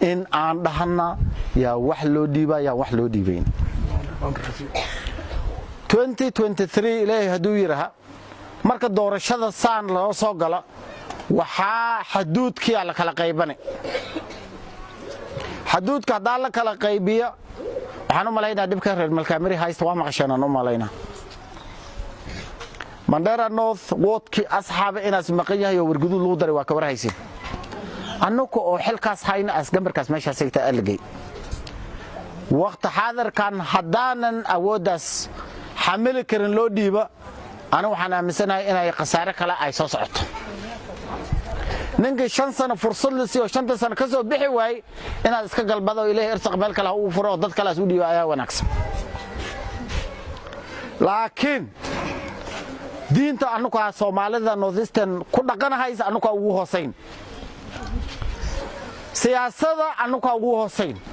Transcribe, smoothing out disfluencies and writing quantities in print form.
in aan dhahana yaa wax loo dhiibaa yaa wax loo dhiibayn 2023 ilaahay hadduu yiraha marka doorashada saan loo soo galo waxaa xaduudkii la kala qaybanay xaduudka hadaa la kala qaybiyo waxaan u malaynaa dibka reer Malkaamiri haysta waa maqashana u malaynaa Mandera North wardki asxaab inaas maqan yahay oo wargudud loo daray waa ka warhaysin annagu oo xilkaas hayna asgambarkaas meesha sayta algay waqti xaadirkan hadaanan awoodaas xamil karin loo dhiiba ana waxaan aaminsanahay inay qasaare kale ay soo socoto ninka 5 sano fursad la siiyo 5 sano ka soo bixi waay inaad iska galbado ilaahay irsaq meel kale uu furo dad kale u dhiiba ayaa wanaagsan laakiin diinta annagu Soomaalida Northeastern ku dhaqanaysa annagu ugu hooseyn siyaasadda annagu ugu hooseyn